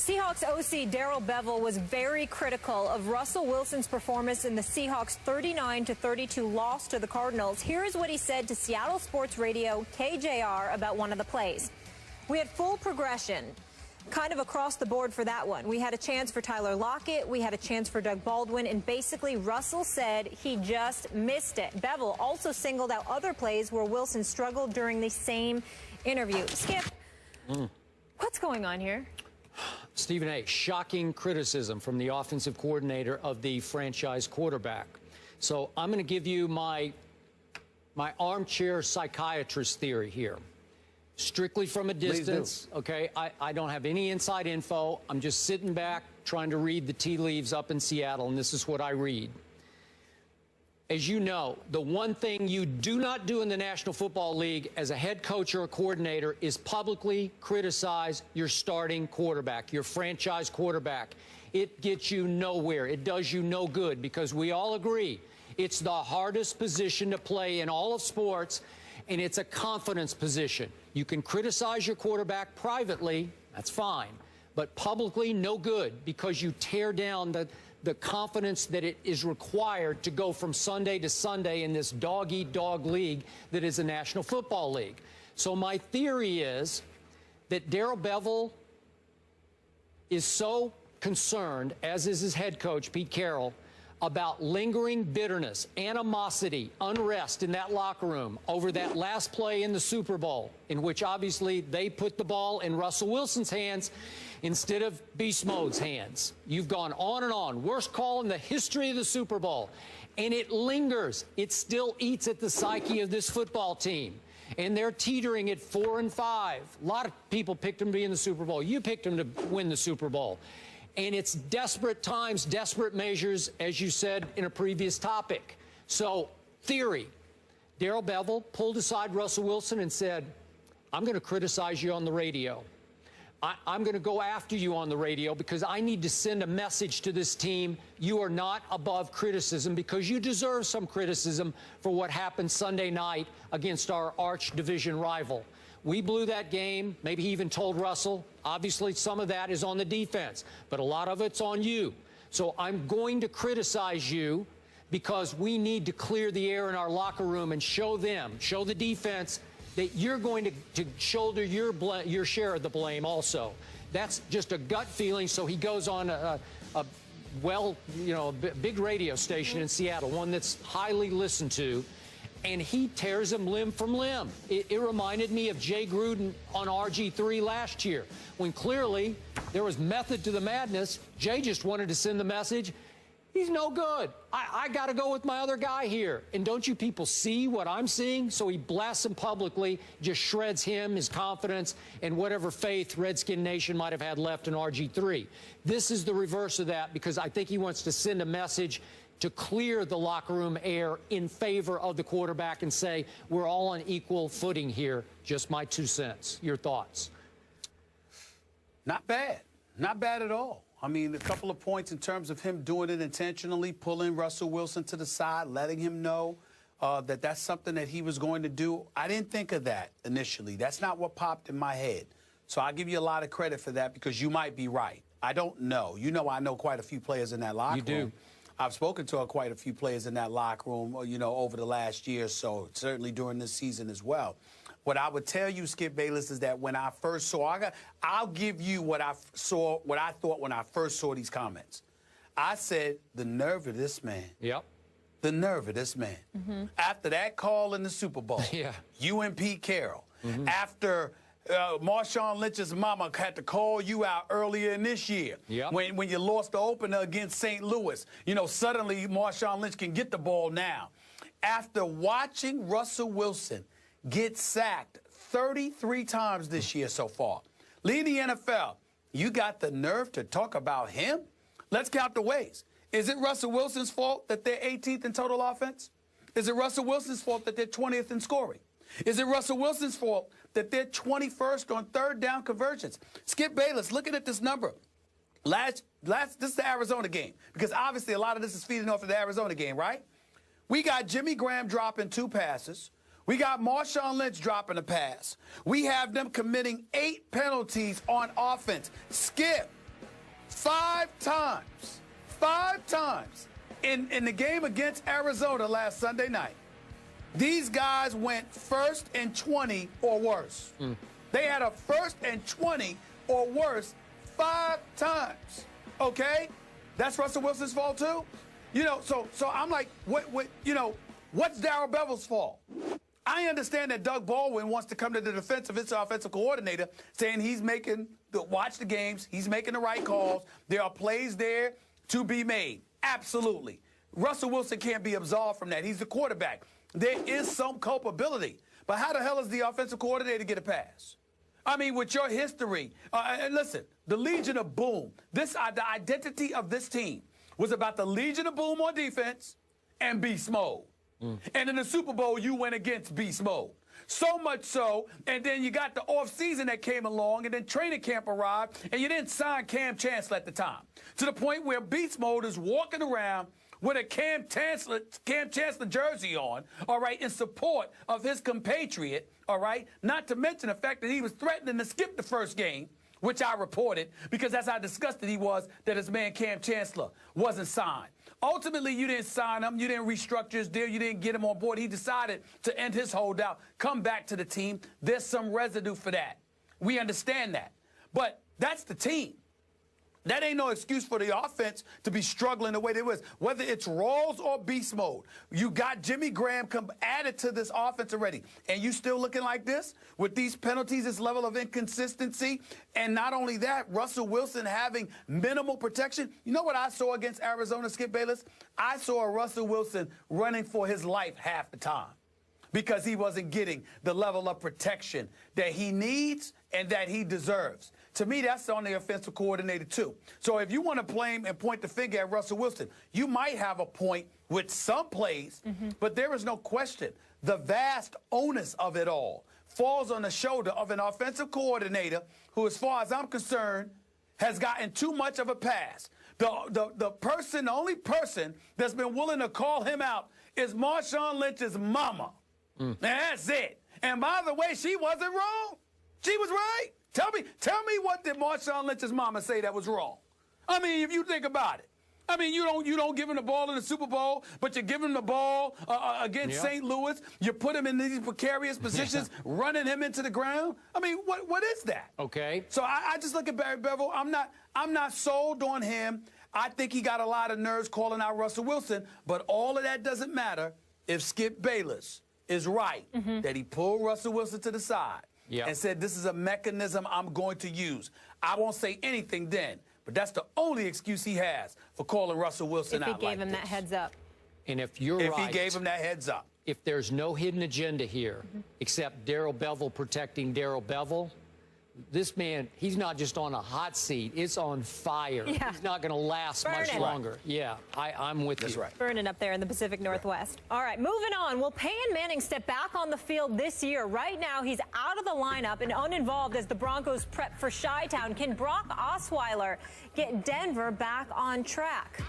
Seahawks OC Darrell Bevell was very critical of Russell Wilson's performance in the Seahawks' 39-32 loss to the Cardinals. Here is what he said to Seattle Sports Radio KJR about one of the plays. We had full progression, kind of across the board for that one. We had a chance for Tyler Lockett. We had a chance for Doug Baldwin. And basically, Russell said he just missed it. Bevell also singled out other plays where Wilson struggled during the same interview. Skip, what's going on here? Stephen A., shocking criticism from the offensive coordinator of the franchise quarterback. So I'm going to give you my armchair psychiatrist theory here. Strictly from a distance, okay? I don't have any inside info. I'm just sitting back trying to read the tea leaves up in Seattle, and this is what I read. As you know, the one thing you do not do in the National Football League as a head coach or a coordinator is publicly criticize your starting quarterback, your franchise quarterback. It gets you nowhere. It does you no good because we all agree it's the hardest position to play in all of sports, and it's a confidence position. You can criticize your quarterback privately, that's fine, but publicly, no good because you tear down the confidence that it is required to go from Sunday to Sunday in this dog-eat-dog league that is the National Football League. So my theory is that Darrell Bevell is so concerned, as is his head coach, Pete Carroll, about lingering bitterness, animosity, unrest in that locker room over that last play in the Super Bowl, in which obviously they put the ball in Russell Wilson's hands instead of Beast Mode's hands. You've gone on and on. Worst call in the history of the Super Bowl. And it lingers. It still eats at the psyche of this football team. And they're teetering at 4-5. A lot of people picked them to be in the Super Bowl. You picked them to win the Super Bowl. And it's desperate times, desperate measures, as you said in a previous topic. So, theory. Darrell Bevell pulled aside Russell Wilson and said, I'm going to criticize you on the radio. I'm going to go after you on the radio because I need to send a message to this team. You are not above criticism because you deserve some criticism for what happened Sunday night against our arch division rival. We blew that game. Maybe he even told Russell. Obviously, some of that is on the defense, but a lot of it's on you. So I'm going to criticize you because we need to clear the air in our locker room and show them, show the defense, that you're going to shoulder your share of the blame also. That's just a gut feeling. So he goes on a big radio station in Seattle, one that's highly listened to, and he tears him limb from limb. It reminded me of Jay Gruden on RG3 last year, when clearly there was method to the madness. Jay just wanted to send the message, he's no good. I got to go with my other guy here. And don't you people see what I'm seeing? So he blasts him publicly, just shreds him, his confidence, and whatever faith Redskin Nation might have had left in RG3. This is the reverse of that because I think he wants to send a message to clear the locker room air in favor of the quarterback and say, we're all on equal footing here. Just my 2 cents. Your thoughts? Not bad. Not bad at all. I mean, a couple of points in terms of him doing it intentionally, pulling Russell Wilson to the side, letting him know that that's something that he was going to do. I didn't think of that initially. That's not what popped in my head. So I'll give you a lot of credit for that because you might be right. I don't know. You know, I know quite a few players in that locker room. You do. I've spoken to quite a few players in that locker room, you know, over the last year or so, certainly during this season as well. What I would tell you, Skip Bayless, is that when I first saw, I'll give you what I thought when I first saw these comments. I said, the nerve of this man. Yep. The nerve of this man. After that call in the Super Bowl, you and Pete Carroll, after Marshawn Lynch's mama had to call you out earlier in this year when you lost the opener against St. Louis. You know, suddenly Marshawn Lynch can get the ball now. After watching Russell Wilson get sacked 33 times this year so far, lead the NFL, you got the nerve to talk about him? Let's count the ways. Is it Russell Wilson's fault that they're 18th in total offense? Is it Russell Wilson's fault that they're 20th in scoring? Is it Russell Wilson's fault that they're 21st on third down conversions? Skip Bayless, looking at this number. This is the Arizona game, because obviously a lot of this is feeding off of the Arizona game, right? We got Jimmy Graham dropping 2 passes. We got Marshawn Lynch dropping a pass. We have them committing 8 penalties on offense. Skip, 5 times in the game against Arizona last Sunday night, these guys went 1st and 20 or worse. They had a 1st and 20 or worse 5 times. Okay? That's Russell Wilson's fault too? You know, so I'm like, what's Darrell Bevell's fault? I understand that Doug Baldwin wants to come to the defense of his offensive coordinator, saying he's watch the games, he's making the right calls. There are plays there to be made. Absolutely. Russell Wilson can't be absolved from that. He's the quarterback. There is some culpability. But how the hell does the offensive coordinator get a pass? I mean, with your history, and listen, the Legion of Boom, the identity of this team was about the Legion of Boom on defense and beast mode. And in the Super Bowl, you went against beast mode. So much so, and then you got the offseason that came along, and then training camp arrived, and you didn't sign Cam Chancellor at the time. To the point where beast mode is walking around with a Cam Chancellor jersey on, all right, in support of his compatriot, all right, not to mention the fact that he was threatening to skip the first game, which I reported, because that's how disgusted he was that his man Cam Chancellor wasn't signed. Ultimately, you didn't sign him. You didn't restructure his deal. You didn't get him on board. He decided to end his holdout, come back to the team. There's some residue for that. We understand that. But that's the team. That ain't no excuse for the offense to be struggling the way they was. Whether it's Rawls or beast mode, you got Jimmy Graham added to this offense already. And you still looking like this with these penalties, this level of inconsistency. And not only that, Russell Wilson having minimal protection. You know what I saw against Arizona, Skip Bayless? I saw Russell Wilson running for his life half the time because he wasn't getting the level of protection that he needs and that he deserves. To me, that's on the offensive coordinator, too. So if you want to blame and point the finger at Russell Wilson, you might have a point with some plays, but there is no question the vast onus of it all falls on the shoulder of an offensive coordinator who, as far as I'm concerned, has gotten too much of a pass. The only person that's been willing to call him out is Marshawn Lynch's mama. And that's it. And by the way, she wasn't wrong. She was right. Tell me what did Marshawn Lynch's mama say that was wrong? I mean, if you think about it. I mean, you don't give him the ball in the Super Bowl, but you give him the ball against St. Louis. You put him in these precarious positions, running him into the ground. I mean, what is that? Okay. So I just look at Barry Bevell. I'm not sold on him. I think he got a lot of nerves calling out Russell Wilson, but all of that doesn't matter if Skip Bayless is right that he pulled Russell Wilson to the side. And said, this is a mechanism I'm going to use. I won't say anything then, but that's the only excuse he has for calling Russell Wilson out like this. If he gave him that heads up. And if you're right. If he gave him that heads up. If there's no hidden agenda here except Darrell Bevell protecting Darrell Bevell, this man, he's not just on a hot seat. It's on fire. He's not going to last much longer. Yeah, I'm with you. That's right. Burning up there in the Pacific Northwest. All right, moving on. Will Peyton Manning step back on the field this year? Right now, he's out of the lineup and uninvolved as the Broncos prep for Chi-Town. Can Brock Osweiler get Denver back on track?